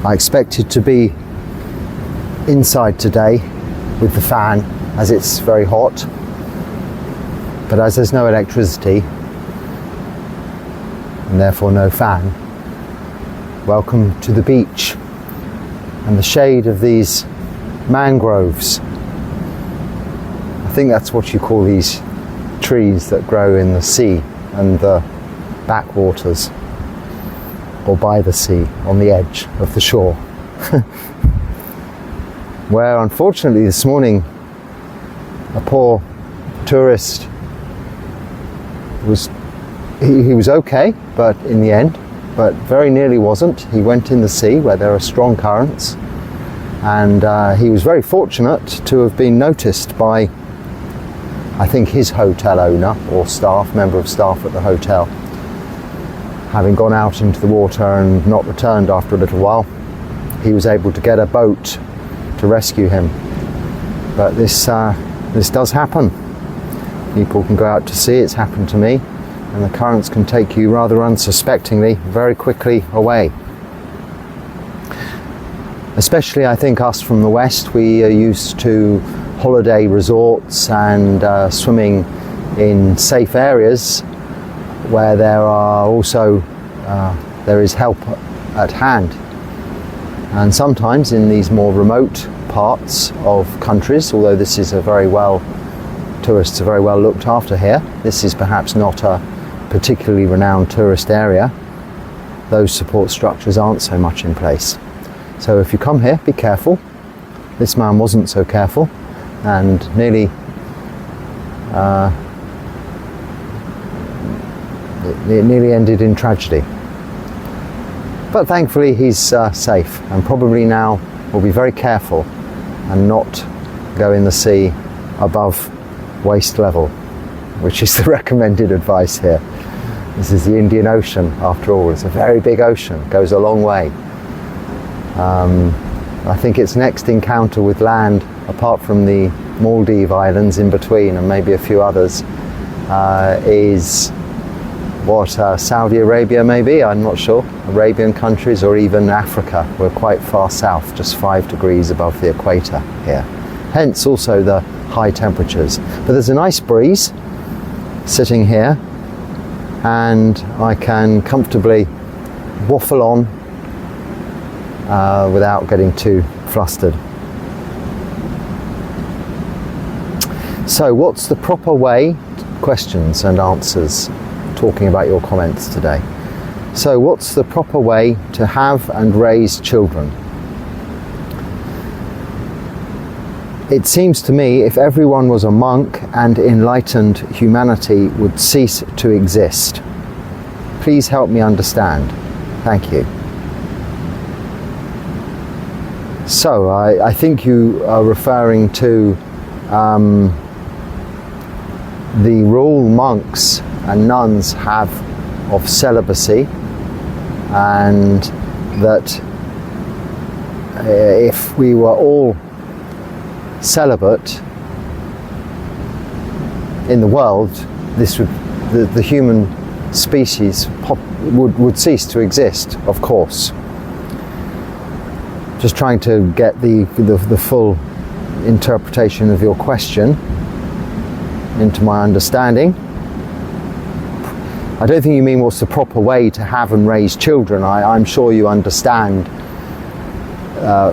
I expected to be inside today with the fan as it's very hot, but as there's no electricity and therefore no fan, welcome to the beach and the shade of these mangroves. I think that's what you call these trees that grow in the sea and the backwaters, or by the sea, on the edge of the shore. Where unfortunately this morning a poor tourist he was okay, but in the end, but very nearly wasn't. He went in the sea where there are strong currents, and he was very fortunate to have been noticed by, I think, his hotel owner or member of staff at the hotel. Having gone out into the water and not returned after a little while, he was able to get a boat to rescue him. But this does happen. People can go out to sea. It's happened to me, and the currents can take you rather unsuspectingly very quickly away. Especially, I think, us from the West, we are used to holiday resorts and swimming in safe areas where there is help at hand. And sometimes in these more remote parts of countries, although this is tourists are very well looked after here, this is perhaps not a particularly renowned tourist area, those support structures aren't so much in place. So if you come here, be careful. This man wasn't so careful and nearly it nearly ended in tragedy. But thankfully he's safe, and probably now will be very careful and not go in the sea above waist level, which is the recommended advice here. This is the Indian Ocean, after all. It's a very big ocean, goes a long way. I think its next encounter with land, apart from the Maldive Islands in between and maybe a few others, is Saudi Arabia maybe, I'm not sure, Arabian countries, or even Africa. We're quite far south, just 5 degrees above the equator here. Hence also the high temperatures. But there's a nice breeze sitting here, and I can comfortably waffle on without getting too flustered. So what's the proper way? Questions and answers, talking about your comments today. So what's the proper way to have and raise children? It seems to me if everyone was a monk and enlightened, humanity would cease to exist. Please help me understand. Thank you. So I think you are referring to the rule monks and nuns have of celibacy, and that if we were all celibate in the world, the human species would cease to exist, of course. Just trying to get the full interpretation of your question into my understanding. I don't think you mean what's the proper way to have and raise children. I'm sure you understand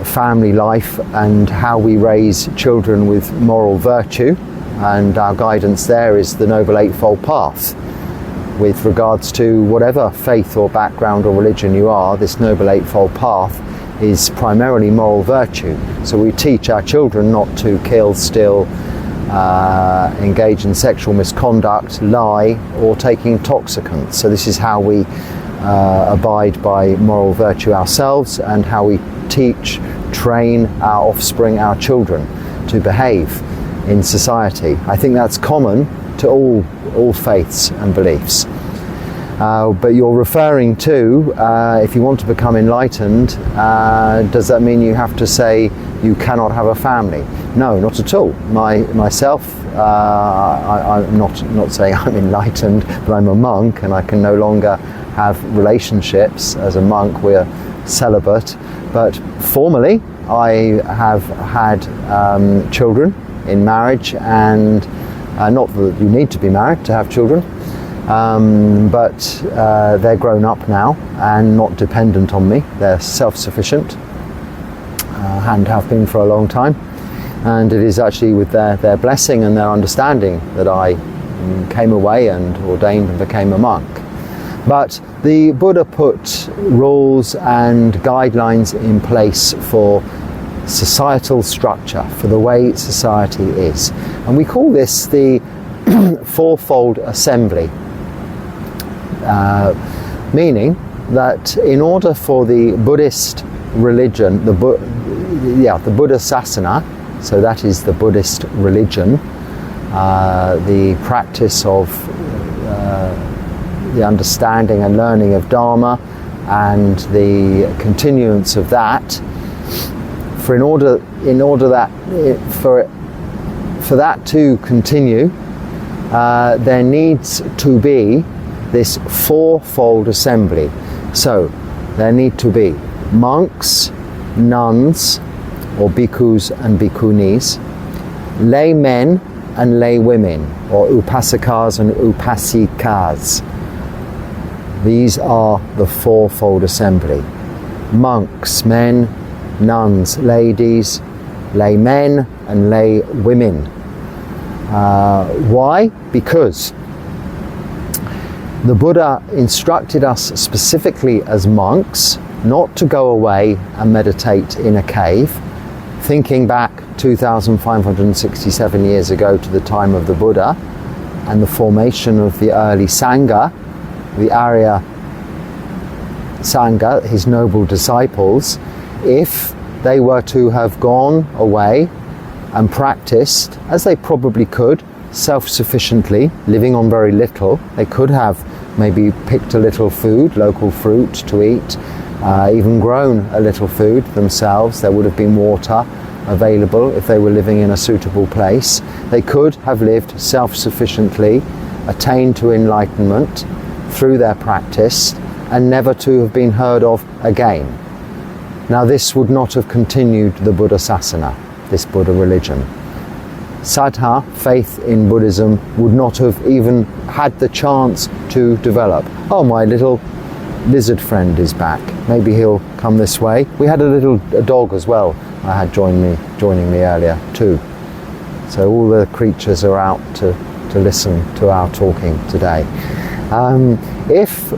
family life and how we raise children with moral virtue, and our guidance there is the Noble Eightfold Path. With regards to whatever faith or background or religion you are, this Noble Eightfold Path is primarily moral virtue. So we teach our children not to kill, steal, engage in sexual misconduct, lie, or take intoxicants. So this is how we abide by moral virtue ourselves, and how we teach, train our offspring, our children, to behave in society. I think that's common to all faiths and beliefs. But you're referring to, if you want to become enlightened, does that mean you have to say you cannot have a family? No, not at all. Myself, I'm not saying I'm enlightened, but I'm a monk, and I can no longer have relationships. As a monk, we're celibate, but formally I have had children in marriage, and not that you need to be married to have children, but they're grown up now and not dependent on me. They're self-sufficient and have been for a long time, and it is actually with their blessing and their understanding that I came away and ordained and became a monk. But the Buddha put rules and guidelines in place for societal structure, for the way society is. And we call this the fourfold assembly, meaning that in order for the Buddhist religion, the Buddha Sasana, so that is the Buddhist religion, the practice of the understanding and learning of Dharma and the continuance of that, for that to continue, there needs to be this fourfold assembly. So there need to be monks, nuns, or bhikkhus and bhikkhunis, lay men and lay women, or upasakas and upasikas. These are the fourfold assembly. Monks, men, nuns, ladies, lay men and lay women. Why? Because the Buddha instructed us specifically as monks not to go away and meditate in a cave, thinking back 2,567 years ago to the time of the Buddha and the formation of the early Sangha, the Arya Sangha, his noble disciples. If they were to have gone away and practiced, as they probably could, self-sufficiently, living on very little, they could have maybe picked a little food, local fruit to eat, even grown a little food themselves. There would have been water available if they were living in a suitable place. They could have lived self-sufficiently, attained to enlightenment through their practice, and never to have been heard of again. Now this would not have continued the Buddha Sasana, this Buddha religion. Saddha, faith in Buddhism, would not have even had the chance to develop. Oh, my little lizard friend is back. Maybe he'll come this way. We had a dog as well. I had joining me earlier too. So all the creatures are out to listen to our talking today. If,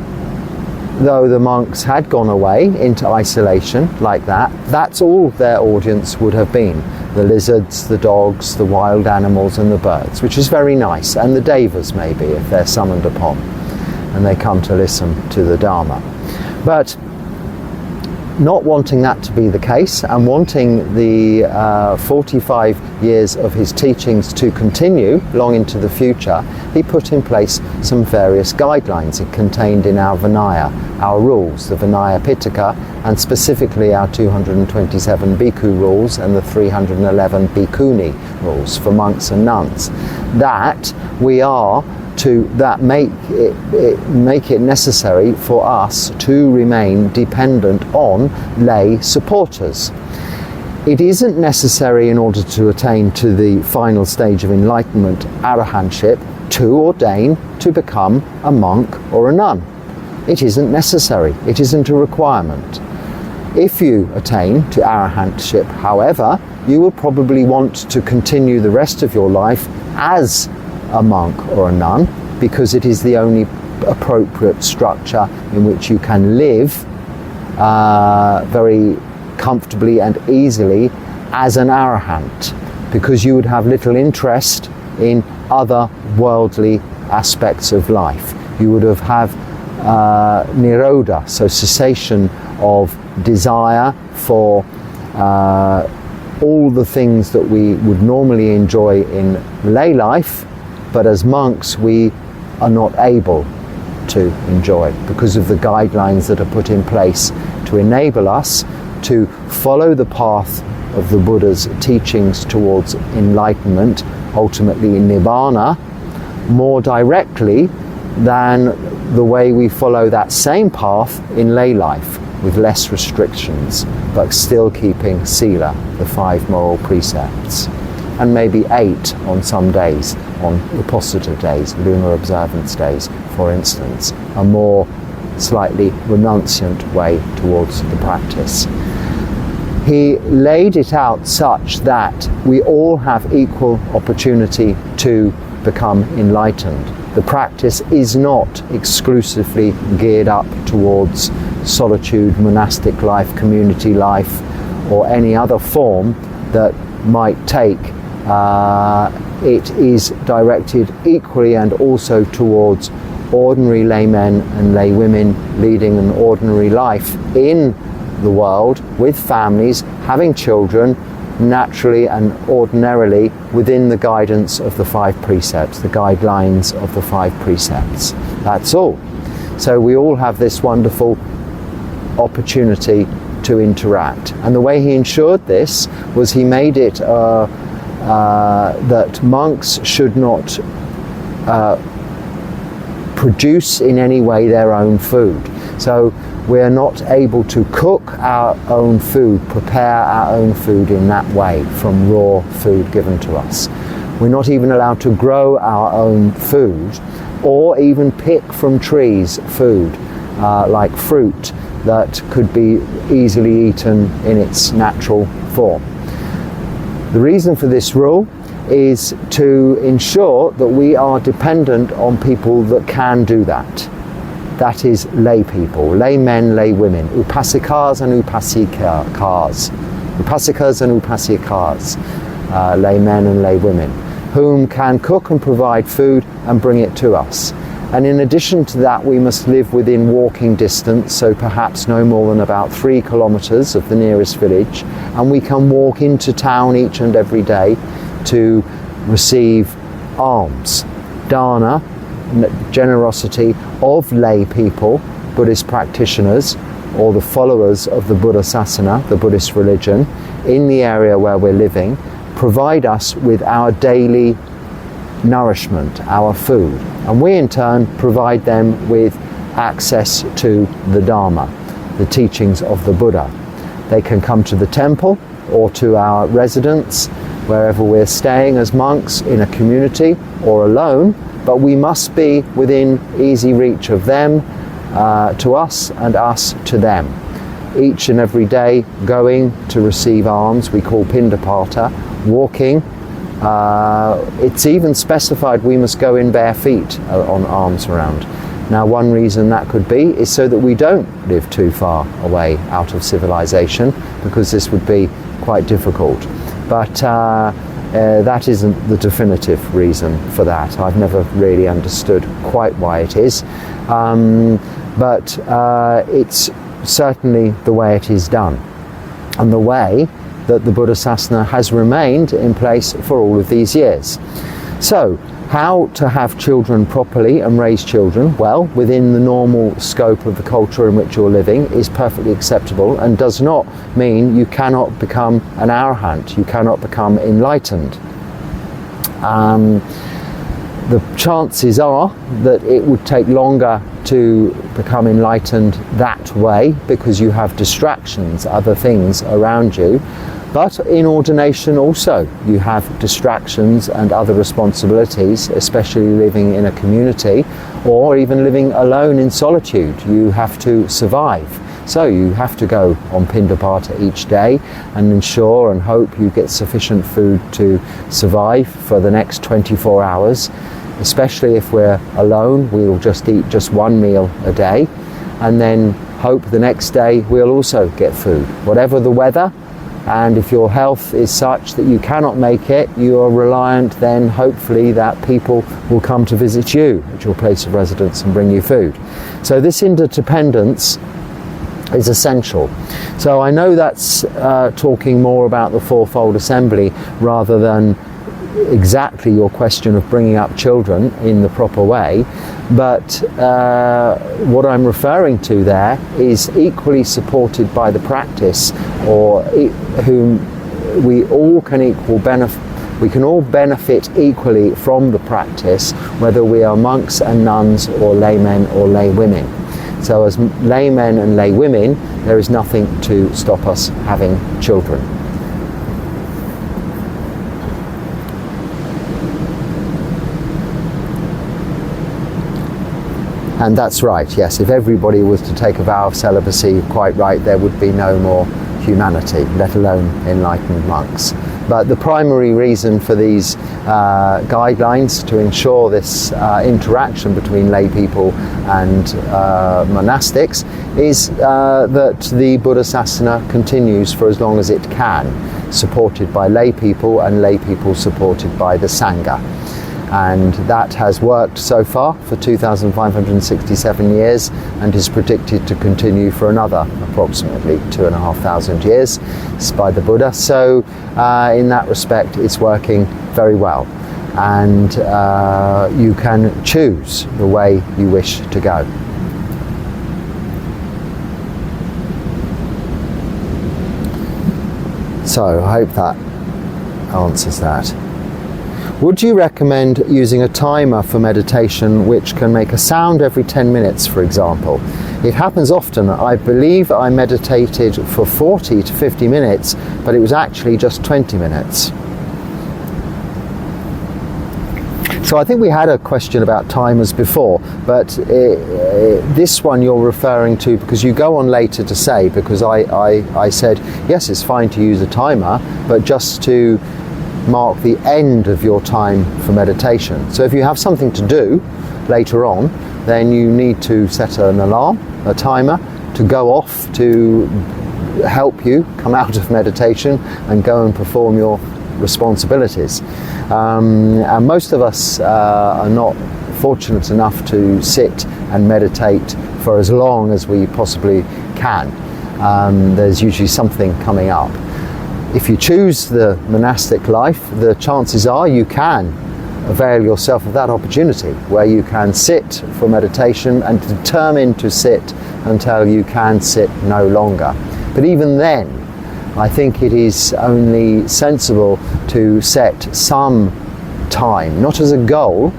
though, the monks had gone away into isolation like that, that's all their audience would have been. The lizards, the dogs, the wild animals and the birds, which is very nice, and the devas maybe if they're summoned upon and they come to listen to the Dharma. But not wanting that to be the case and wanting the 45 years of his teachings to continue long into the future, he put in place some various guidelines contained in our Vinaya, our rules, the Vinaya Pitaka, and specifically our 227 Bhikkhu rules and the 311 Bhikkhuni rules for monks and nuns. That we are to make it necessary for us to remain dependent on lay supporters. It isn't necessary in order to attain to the final stage of enlightenment, arahantship, to ordain to become a monk or a nun. It isn't necessary. It isn't a requirement. If you attain to arahantship, however, you will probably want to continue the rest of your life as a monk or a nun, because it is the only appropriate structure in which you can live very comfortably and easily as an arahant, because you would have little interest in other worldly aspects of life. You would have nirodha, so cessation of desire for all the things that we would normally enjoy in lay life, but as monks we are not able to enjoy because of the guidelines that are put in place to enable us to follow the path of the Buddha's teachings towards enlightenment, ultimately in Nibbana, more directly than the way we follow that same path in lay life. with less restrictions, but still keeping Sila, the 5 moral precepts, and maybe 8 on some days, on the positive days, lunar observance days, for instance, a more slightly renunciant way towards the practice. He laid it out such that we all have equal opportunity to become enlightened. The practice is not exclusively geared up towards solitude, monastic life, community life, or any other form that might take. It is directed equally and also towards ordinary laymen and laywomen leading an ordinary life in the world with families, having children, naturally and ordinarily within the guidance of the 5 precepts, the guidelines of the 5 precepts. That's all. So we all have this wonderful opportunity to interact. And the way he ensured this was he made it that monks should not produce in any way their own food. So we're not able to cook our own food, prepare our own food in that way from raw food given to us. We're not even allowed to grow our own food or even pick from trees food like fruit that could be easily eaten in its natural form. The reason for this rule is to ensure that we are dependent on people that can do that. That is lay people, lay men, lay women, upasikas and upasikas, lay men and lay women, whom can cook and provide food and bring it to us. And in addition to that, we must live within walking distance, so perhaps no more than about 3 kilometers of the nearest village, and we can walk into town each and every day to receive alms, dana, generosity of lay people, Buddhist practitioners, or the followers of the Buddha Sasana, the Buddhist religion, in the area where we're living, provide us with our daily nourishment, our food. And we in turn provide them with access to the Dharma, the teachings of the Buddha. They can come to the temple or to our residence, wherever we're staying as monks, in a community or alone, but we must be within easy reach of them to us and us to them. Each and every day going to receive alms, we call pindapata, walking. It's even specified we must go in bare feet on alms round. Now, one reason that could be is so that we don't live too far away out of civilization, because this would be quite difficult. But that isn't the definitive reason for that. I've never really understood quite why it is. But it's certainly the way it is done, and the way that the Buddha Sasana has remained in place for all of these years. So, how to have children properly and raise children? Well, within the normal scope of the culture in which you're living is perfectly acceptable, and does not mean you cannot become an arahant, you cannot become enlightened. The chances are that it would take longer to become enlightened that way, because you have distractions, other things around you. But in ordination also, you have distractions and other responsibilities, especially living in a community or even living alone in solitude. You have to survive. So you have to go on pindapata each day and ensure and hope you get sufficient food to survive for the next 24 hours. Especially if we're alone, we'll just eat just one meal a day, and then hope the next day we'll also get food. Whatever the weather, and if your health is such that you cannot make it, you are reliant then hopefully that people will come to visit you at your place of residence and bring you food. So this interdependence is essential. So I know that's talking more about the fourfold assembly rather than exactly your question of bringing up children in the proper way, but what I'm referring to there is equally supported by the practice, or whom we all can we can all benefit equally from the practice, whether we are monks and nuns or laymen or lay women. So as laymen and laywomen, there is nothing to stop us having children. And that's right, yes, if everybody was to take a vow of celibacy, quite right, there would be no more humanity, let alone enlightened monks. But the primary reason for these guidelines to ensure this interaction between lay people and monastics is that the Buddhasasana continues for as long as it can, supported by lay people and lay people supported by the Sangha. And that has worked so far for 2,567 years and is predicted to continue for another approximately 2,500 years by the Buddha. So in that respect, it's working very well. And you can choose the way you wish to go. So I hope that answers that. Would you recommend using a timer for meditation which can make a sound every 10 minutes, for example? It happens often. I believe I meditated for 40 to 50 minutes, but it was actually just 20 minutes. So I think we had a question about timers before, but this one you're referring to because you go on later to say, because I said, yes, it's fine to use a timer, but just to mark the end of your time for meditation. So if you have something to do later on, then you need to set an alarm, a timer, to go off to help you come out of meditation and go and perform your responsibilities. And most of us are not fortunate enough to sit and meditate for as long as we possibly can. There's usually something coming up. If you choose the monastic life, the chances are you can avail yourself of that opportunity where you can sit for meditation and determine to sit until you can sit no longer. But even then, I think it is only sensible to set some time, not as a goal,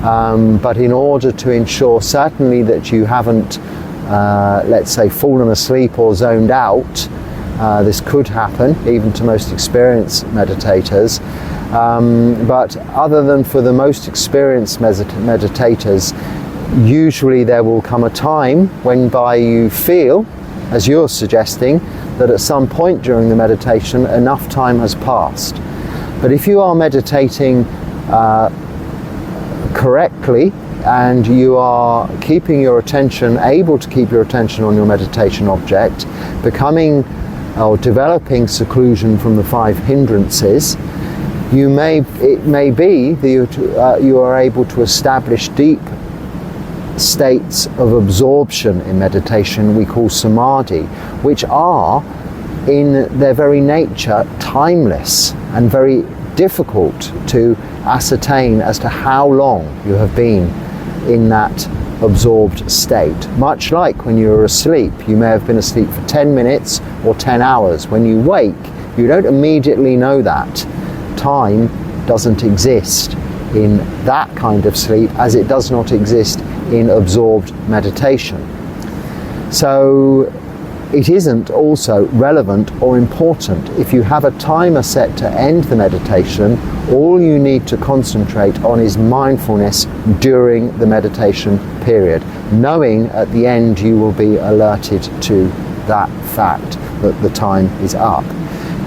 but in order to ensure certainly that you haven't, let's say, fallen asleep or zoned out. This could happen even to most experienced meditators, but other than for the most experienced meditators, usually there will come a time whereby you feel, as you're suggesting, that at some point during the meditation enough time has passed. But if you are meditating correctly and you are keeping your attention, able to keep your attention on your meditation object, becoming or developing seclusion from the 5 hindrances, it may be that you are able to establish deep states of absorption in meditation we call samadhi, which are in their very nature timeless and very difficult to ascertain as to how long you have been in that absorbed state. Much like when you're asleep, you may have been asleep for 10 minutes or 10 hours. When you wake, you don't immediately know that. Time doesn't exist in that kind of sleep as it does not exist in absorbed meditation. So it isn't also relevant or important. If you have a timer set to end the meditation, all you need to concentrate on is mindfulness during the meditation period, knowing at the end you will be alerted to that fact that the time is up.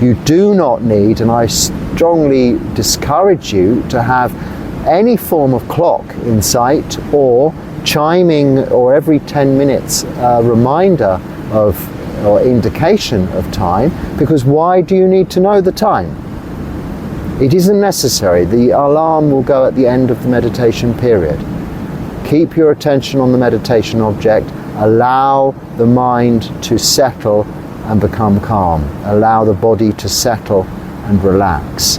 You do not need, and I strongly discourage you to have any form of clock in sight or chiming or every 10 minutes reminder of or indication of time, because why do you need to know the time? It isn't necessary. The alarm will go at the end of the meditation period. Keep your attention on the meditation object. Allow the mind to settle and become calm. Allow the body to settle and relax.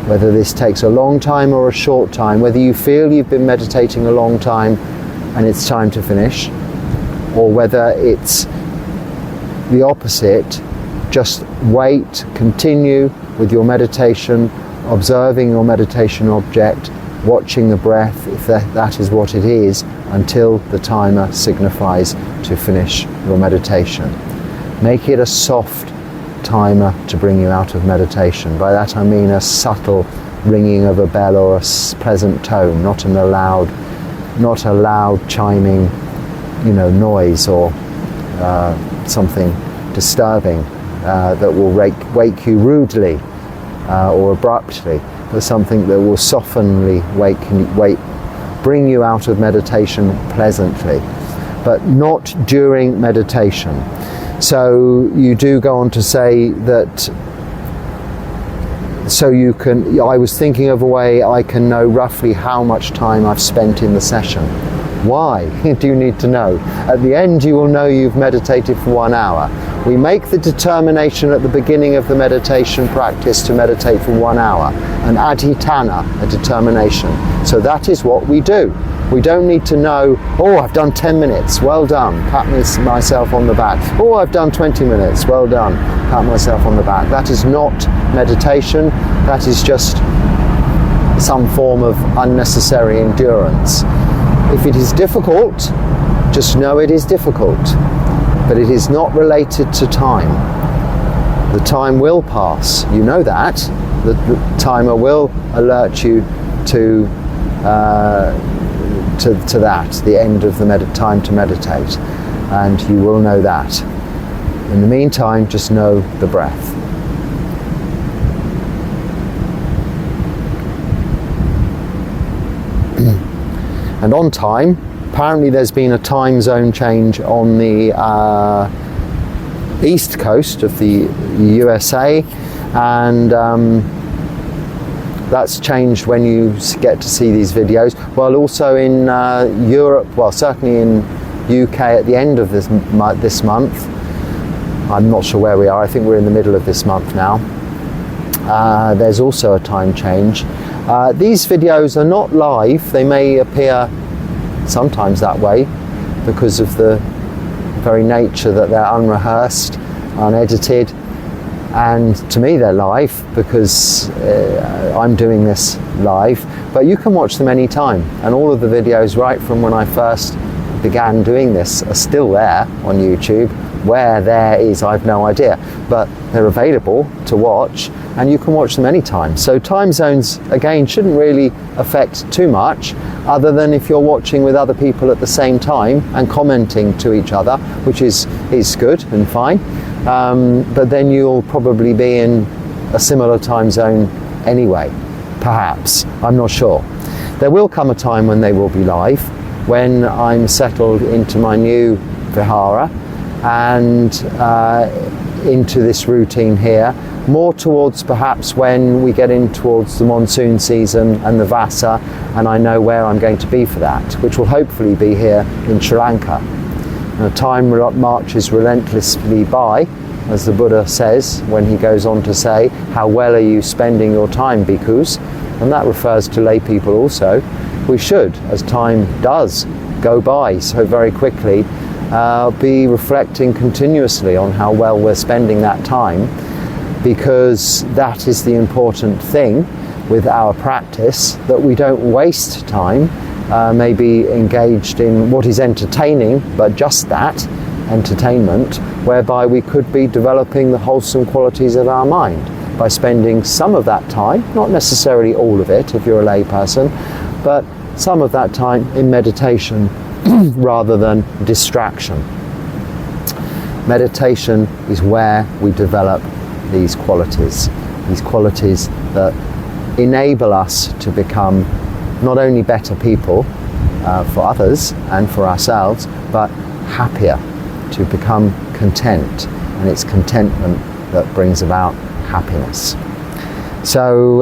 Whether this takes a long time or a short time, whether you feel you've been meditating a long time and it's time to finish, or whether it's the opposite, just wait, continue with your meditation, observing your meditation object watching the breath, if that is what it is, until the timer signifies to finish your meditation. Make it a soft timer to bring you out of meditation. By that I mean a subtle ringing of a bell or a pleasant tone, not a loud chiming, noise or something disturbing that will wake you rudely or abruptly, but something that will softenly bring you out of meditation pleasantly, but not during meditation. So you do go on to say that I was thinking of a way I can know roughly how much time I've spent in the session. Why do you need to know? At the end you will know you've meditated for 1 hour. We make the determination at the beginning of the meditation practice to meditate for 1 hour, an adhitthana, a determination. So that is what we do. We don't need to know, oh, I've done 10 minutes, well done, pat myself on the back. Oh, I've done 20 minutes, well done, pat myself on the back. That is not meditation, that is just some form of unnecessary endurance. If it is difficult, just know it is difficult, but it is not related to time. The time will pass, you know that. The timer will alert you to that, the end of the time to meditate, and you will know that. In the meantime, just know the breath. And on time, apparently there's been a time zone change on the east coast of the USA, and that's changed when you get to see these videos. Well, also in Europe, well, certainly in UK at the end of this month. I'm not sure where we are. I think we're in the middle of this month now. There's also a time change. These videos are not live. They may appear sometimes that way because of the very nature that they're unrehearsed, unedited, and to me they're live because I'm doing this live, but you can watch them anytime, and all of the videos right from when I first began doing this are still there on YouTube. Where there is, I've no idea, but they're available to watch, and you can watch them anytime. So time zones, again, shouldn't really affect too much, other than if you're watching with other people at the same time and commenting to each other, which is good and fine. But then you'll probably be in a similar time zone anyway, perhaps. I'm not sure. There will come a time when they will be live, when I'm settled into my new vihara and into this routine here, more towards perhaps when we get in towards the monsoon season and the Vasa, and I know where I'm going to be for that, which will hopefully be here in Sri Lanka. Now, time marches relentlessly by, as the Buddha says when he goes on to say, how well are you spending your time, bhikkhus? And that refers to lay people also. We should, as time does go by so very quickly, be reflecting continuously on how well we're spending that time, because that is the important thing with our practice, that we don't waste time, maybe engaged in what is entertaining, but just that, entertainment, whereby we could be developing the wholesome qualities of our mind by spending some of that time, not necessarily all of it if you're a lay person, but some of that time in meditation rather than distraction. Meditation is where we develop these qualities that enable us to become not only better people for others and for ourselves, but happier, to become content, and it's contentment that brings about happiness. So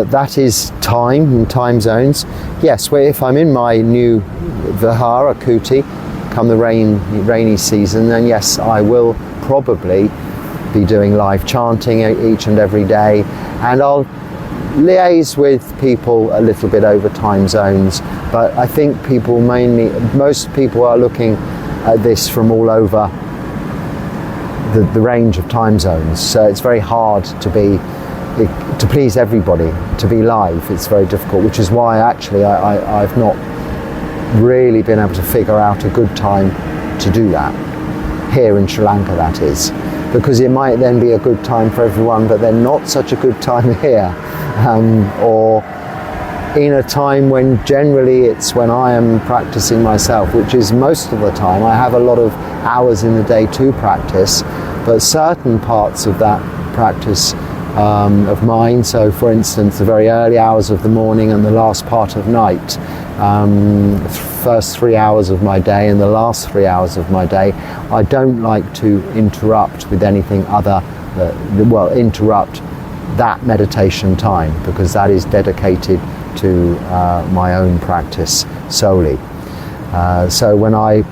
that is time and time zones. Yes, if I'm in my new vihara kuti come the rainy season, then yes, I will probably be doing live chanting each and every day, and I'll liaise with people a little bit over time zones, but I think most people are looking at this from all over the range of time zones, so it's very hard to be to please everybody, to be live, it's very difficult, which is why actually I've not really been able to figure out a good time to do that, here in Sri Lanka that is, because it might then be a good time for everyone, but then not such a good time here, or in a time when generally it's when I am practicing myself, which is most of the time. I have a lot of hours in the day to practice, but certain parts of that practice of mine, so for instance the very early hours of the morning and the last part of night, first 3 hours of my day and the last 3 hours of my day, I don't like to interrupt with anything other interrupt that meditation time, because that is dedicated to my own practice solely. So when I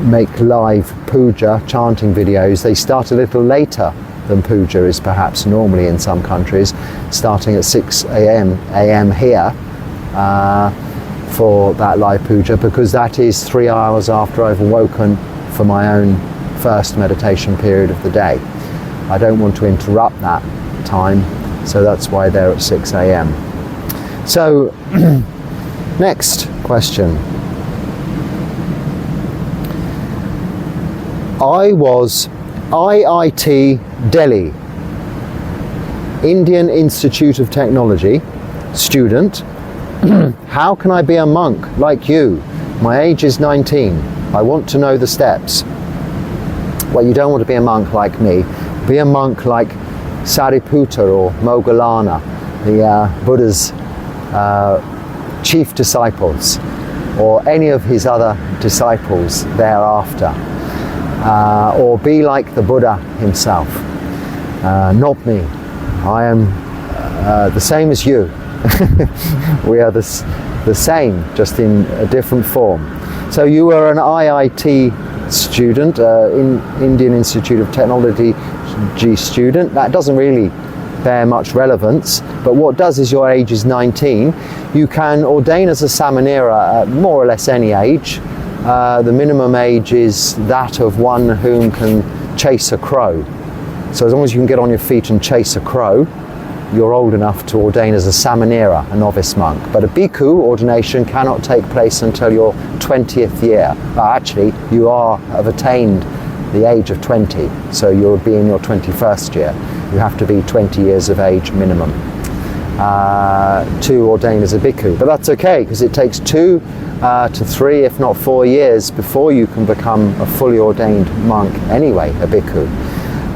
make live puja chanting videos, they start a little later than puja is perhaps normally in some countries, starting at 6 a.m. here for that live puja, because that is 3 hours after I've awoken for my own first meditation period of the day. I don't want to interrupt that time, so that's why they're at 6 a.m. So next question. I was IIT Delhi, Indian Institute of Technology student. How can I be a monk like you? My age is 19. I want to know the steps. Well, you don't want to be a monk like me. Be a monk like Sariputta or Moggallana, the Buddha's chief disciples, or any of his other disciples thereafter. Or be like the Buddha himself. Not me. I am the same as you. We are the same, just in a different form. So you were an IIT student, in Indian Institute of Technology student. That doesn't really bear much relevance, but what does is your age is 19. You can ordain as a samanera at more or less any age. The minimum age is that of one whom can chase a crow. So as long as you can get on your feet and chase a crow, you're old enough to ordain as a samanera, a novice monk. But a bhikkhu ordination cannot take place until your 20th year. Actually, you have attained the age of 20, so you'll be in your 21st year. You have to be 20 years of age minimum to ordain as a bhikkhu. But that's okay, because it takes 2 to 3, if not 4 years before you can become a fully ordained monk anyway, a bhikkhu.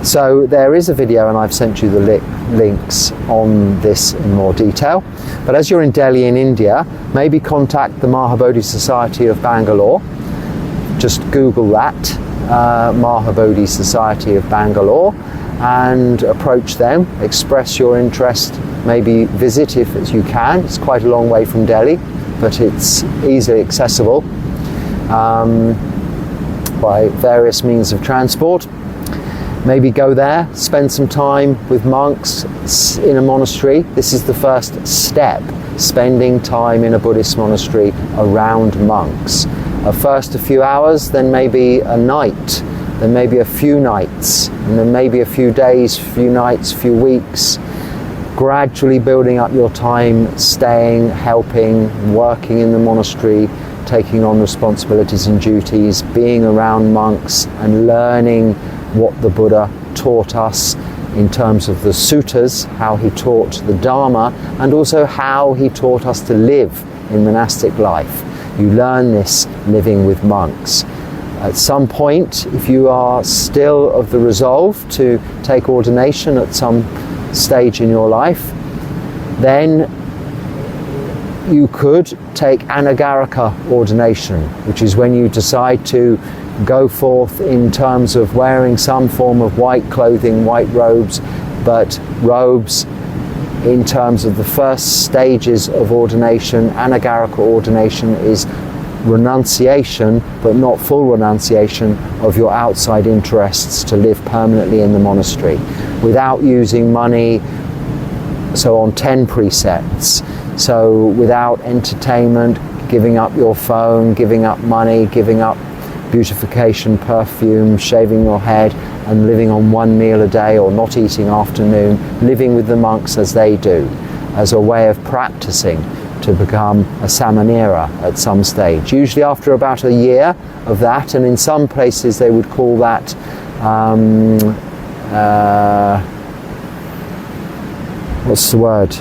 So there is a video, and I've sent you the links on this in more detail. But as you're in Delhi in India, maybe contact the Mahabodhi Society of Bangalore. Just Google that, Mahabodhi Society of Bangalore, and approach them, express your interest, maybe visit if you can. It's quite a long way from Delhi, but it's easily accessible by various means of transport. Maybe go there, spend some time with monks in a monastery. This is the first step, spending time in a Buddhist monastery around monks. First a few hours, then maybe a night, then maybe a few nights, and then maybe a few days, few nights, few weeks. Gradually building up your time, staying, helping, working in the monastery, taking on responsibilities and duties, being around monks and learning what the Buddha taught us in terms of the suttas, how he taught the Dharma, and also how he taught us to live in monastic life. You learn this living with monks. At some point, if you are still of the resolve to take ordination at some stage in your life, then you could take anagarika ordination, which is when you decide to go forth in terms of wearing some form of white clothing, white robes, but robes in terms of the first stages of ordination. Anagarika ordination is renunciation, but not full renunciation of your outside interests, to live permanently in the monastery without using money, so on 10 precepts. So without entertainment, giving up your phone, giving up money, giving up beautification, perfume, shaving your head and living on one meal a day or not eating afternoon, living with the monks as they do, as a way of practicing to become a samanera at some stage. Usually after about a year of that, and in some places they would call that what's the word?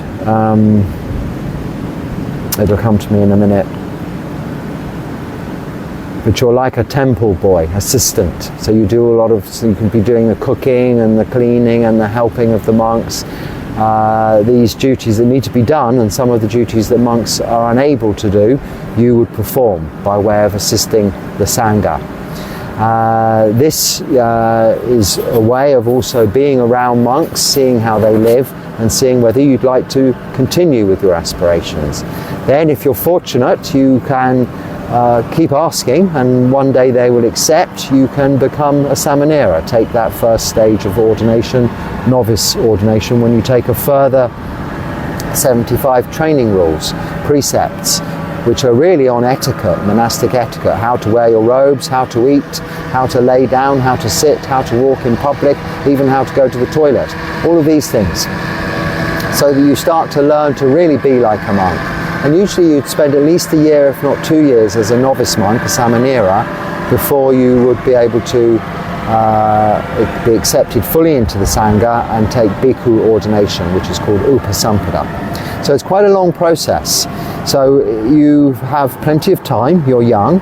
It'll come to me in a minute. But you're like a temple boy, assistant. So you do a lot of, so you can be doing the cooking and the cleaning and the helping of the monks. These duties that need to be done, and some of the duties that monks are unable to do, you would perform by way of assisting the Sangha. This is a way of also being around monks, seeing how they live and seeing whether you'd like to continue with your aspirations. Then if you're fortunate, you can keep asking, and one day they will accept. You can become a samanera, take that first stage of ordination, novice ordination, when you take a further 75 training rules, precepts, which are really on etiquette, monastic etiquette, how to wear your robes, how to eat, how to lay down, how to sit, how to walk in public, even how to go to the toilet, all of these things, so that you start to learn to really be like a monk. And usually you'd spend at least a year, if not 2 years, as a novice monk, a samanera, before you would be able to be accepted fully into the Sangha and take Bhikkhu ordination, which is called Upasampada. So it's quite a long process. So you have plenty of time, you're young,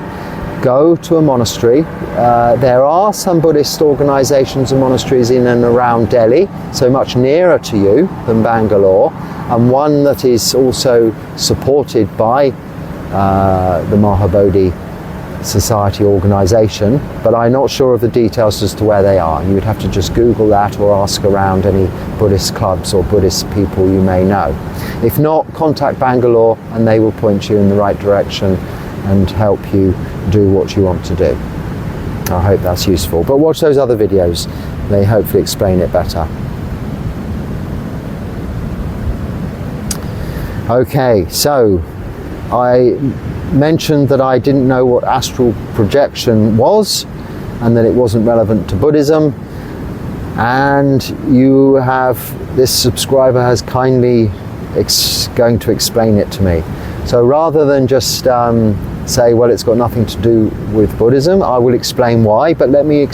go to a monastery. There are some Buddhist organisations and monasteries in and around Delhi, so much nearer to you than Bangalore, and one that is also supported by the Mahabodhi Society organisation, but I'm not sure of the details as to where they are. You would have to just Google that or ask around any Buddhist clubs or Buddhist people you may know. If not, contact Bangalore and they will point you in the right direction and help you do what you want to do. I hope that's useful. But watch those other videos, they hopefully explain it better. Okay, so I mentioned that I didn't know what astral projection was and that it wasn't relevant to Buddhism, and you have, this subscriber has kindly going to explain it to me. So rather than just say, well, it's got nothing to do with Buddhism, I will explain why, but let me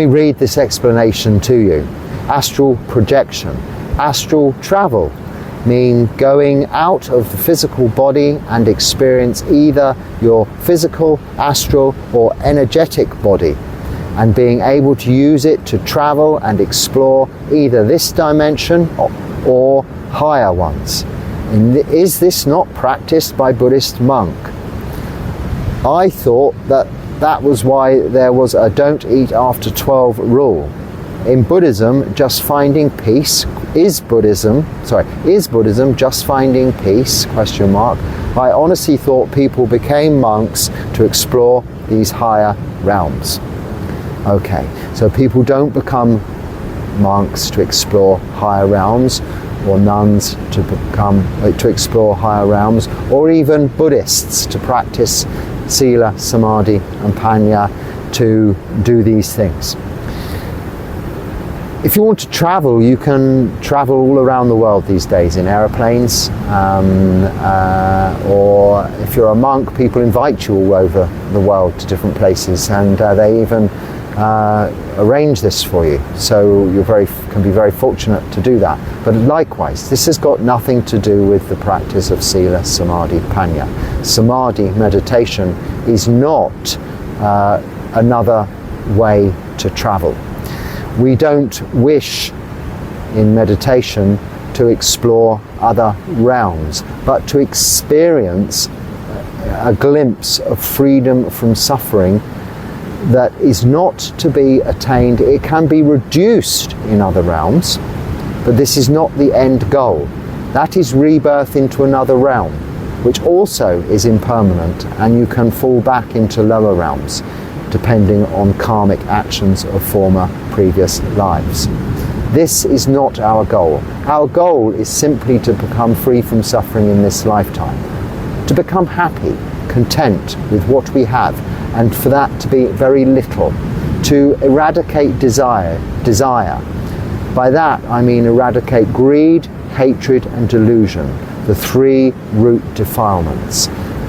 read this explanation to you. Astral projection, astral travel, mean going out of the physical body and experience either your physical, astral or energetic body, and being able to use it to travel and explore either this dimension or higher ones. And is this not practiced by Buddhist monk? I thought that was why there was a don't eat after 12 rule. In Buddhism, just finding peace. Is Buddhism just finding peace? ? I honestly thought people became monks to explore these higher realms. Okay, so people don't become monks to explore higher realms, or nuns to explore higher realms, or even Buddhists to practice sila, samadhi and panya to do these things. If you want to travel, you can travel all around the world these days in aeroplanes, or if you're a monk, people invite you all over the world to different places, and they even arrange this for you. So you can be very fortunate to do that. But likewise, this has got nothing to do with the practice of sila, samadhi, panya. Samadhi, meditation, is not another way to travel. We don't wish in meditation to explore other realms, but to experience a glimpse of freedom from suffering that is not to be attained. It can be reduced in other realms, but this is not the end goal. That is rebirth into another realm, which also is impermanent, and you can fall back into lower realms depending on karmic actions of former previous lives. This is not our goal. Our goal is simply to become free from suffering in this lifetime, to become happy, content with what we have, and for that to be very little. To eradicate desire. By that I mean eradicate greed, hatred and delusion, the three root defilements.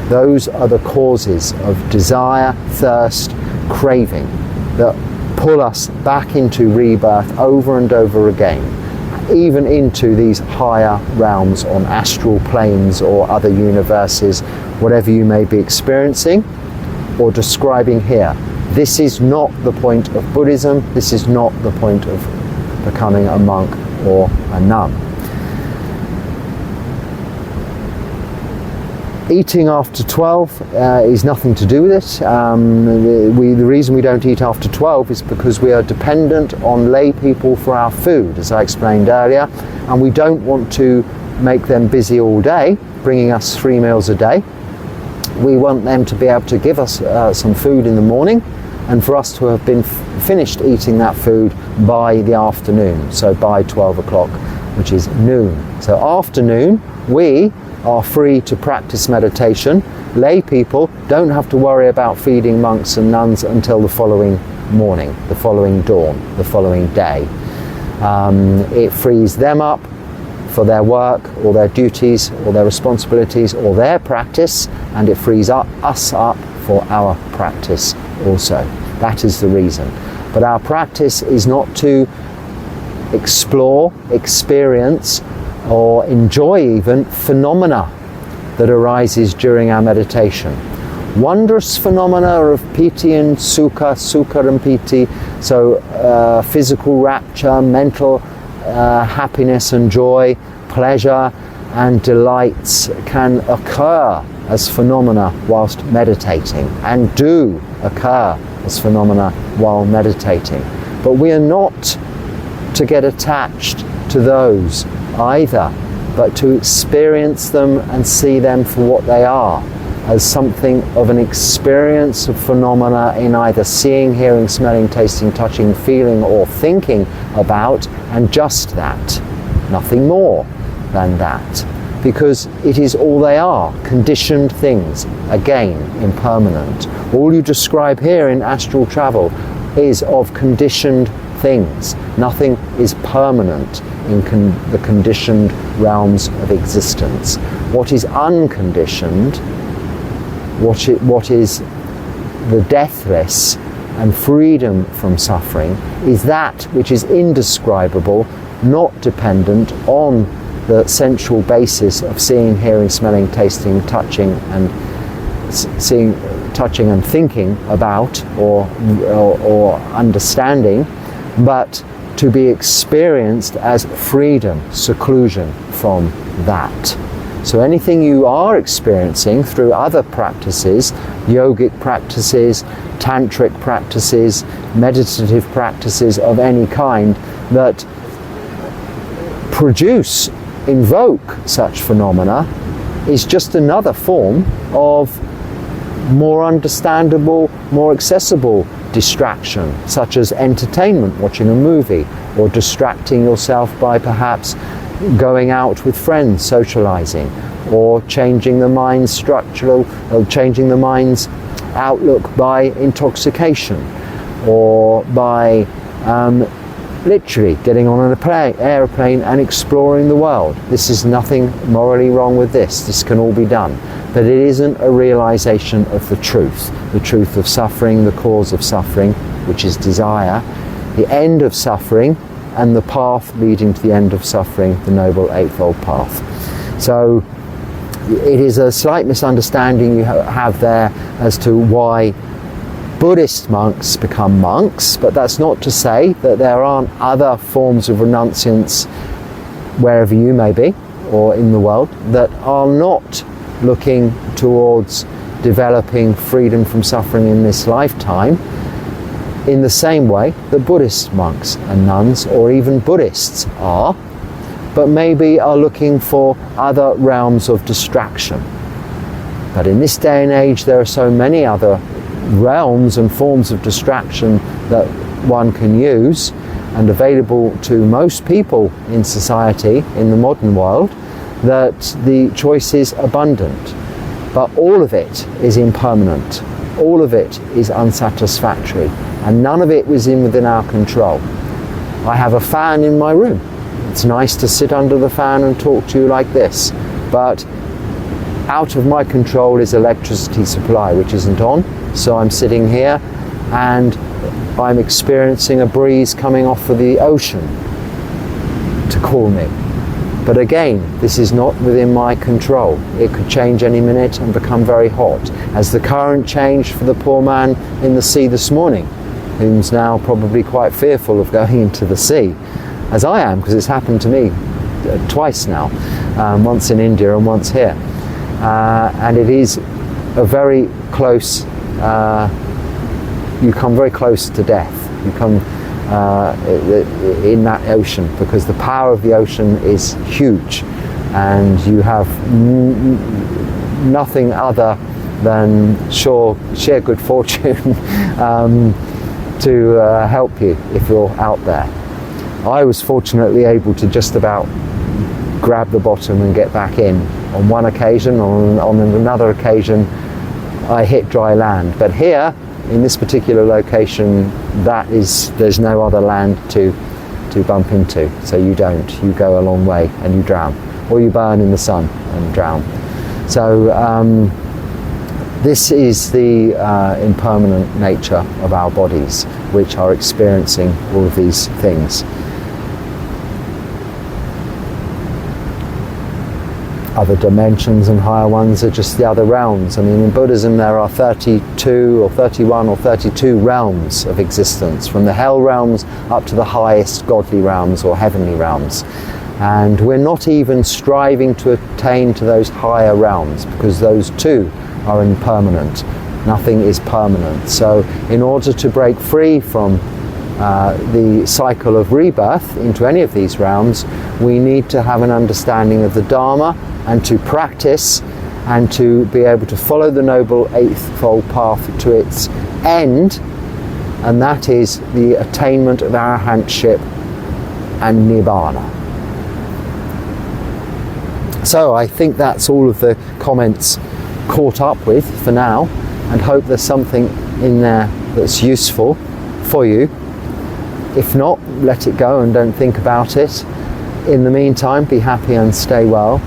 Those are the causes of desire, thirst, craving that pull us back into rebirth over and over again, even into these higher realms on astral planes or other universes, whatever you may be experiencing or describing here. This is not the point of Buddhism. This is not the point of becoming a monk or a nun. Eating after 12 is nothing to do with it. The reason we don't eat after 12 is because we are dependent on lay people for our food, as I explained earlier, and we don't want to make them busy all day, bringing us 3 meals a day. We want them to be able to give us some food in the morning, and for us to have been finished eating that food by the afternoon, so by 12 o'clock, which is noon. So afternoon, we are free to practice meditation. Lay people don't have to worry about feeding monks and nuns until the following morning, the following dawn, the following day. It frees them up for their work or their duties or their responsibilities or their practice, and it frees us up for our practice also. That is the reason. But our practice is not to explore, experience, or enjoy even phenomena that arises during our meditation. Wondrous phenomena of piti and sukha, sukha and piti, so physical rapture, mental happiness and joy, pleasure and delights can occur as phenomena whilst meditating, and do occur as phenomena while meditating. But we are not to get attached to those either, but to experience them and see them for what they are, as something of an experience of phenomena in either seeing, hearing, smelling, tasting, touching, feeling or thinking about, and just that, nothing more than that, because it is all they are, conditioned things, again impermanent. All you describe here in astral travel is of conditioned things. Nothing is permanent in the conditioned realms of existence. What is unconditioned, what is the deathless and freedom from suffering, is that which is indescribable, not dependent on the sensual basis of seeing, hearing, smelling, tasting, touching and thinking about or understanding, but to be experienced as freedom, seclusion from that. So anything you are experiencing through other practices, yogic practices, tantric practices, meditative practices of any kind that invoke such phenomena, is just another form of more understandable, more accessible distraction, such as entertainment, watching a movie, or distracting yourself by perhaps going out with friends, socializing, or changing the mind's changing the mind's outlook by intoxication, or by literally getting on an airplane and exploring the world. This is nothing morally wrong with this. This can all be done. But it isn't a realization of the truth of suffering, the cause of suffering, which is desire, the end of suffering, and the path leading to the end of suffering, the Noble Eightfold Path. So it is a slight misunderstanding you have there as to why Buddhist monks become monks, but that's not to say that there aren't other forms of renunciants wherever you may be or in the world that are not looking towards developing freedom from suffering in this lifetime in the same way that Buddhist monks and nuns or even Buddhists are, but maybe are looking for other realms of distraction. But in this day and age there are so many other realms and forms of distraction that one can use and available to most people in society in the modern world, that the choice is abundant. But all of it is impermanent. all of it is unsatisfactory, and none of it was within our control. I have a fan in my room. It's nice to sit under the fan and talk to you like this, but out of my control is electricity supply, which isn't on. So I'm sitting here and I'm experiencing a breeze coming off of the ocean to cool me. But again, this is not within my control. It could change any minute and become very hot, as the current changed for the poor man in the sea this morning, who's now probably quite fearful of going into the sea, as I am, because it's happened to me twice now, once in India and once here. And it is a very close, you come very close to death. You come in that ocean, because the power of the ocean is huge, and you have nothing other than sheer good fortune to help you if you're out there. I was fortunately able to just about grab the bottom and get back in on one occasion. On another occasion I hit dry land, but here in this particular location there's no other land to bump into, so you go a long way and you drown, or you burn in the sun and drown. So this is the impermanent nature of our bodies, which are experiencing all of these things. Other dimensions and higher ones are just the other realms. I mean, in Buddhism there are 32 or 31 or 32 realms of existence, from the hell realms up to the highest godly realms or heavenly realms. And we're not even striving to attain to those higher realms, because those too are impermanent. Nothing is permanent. So in order to break free from the cycle of rebirth into any of these realms, we need to have an understanding of the Dharma, and to practice and to be able to follow the Noble Eightfold Path to its end, and that is the attainment of arahantship and nibbana. So I think that's all of the comments caught up with for now, and hope there's something in there that's useful for you. If not, let it go and don't think about it. In the meantime, be happy and stay well.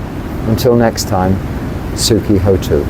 Until next time, Sukhi Hotu.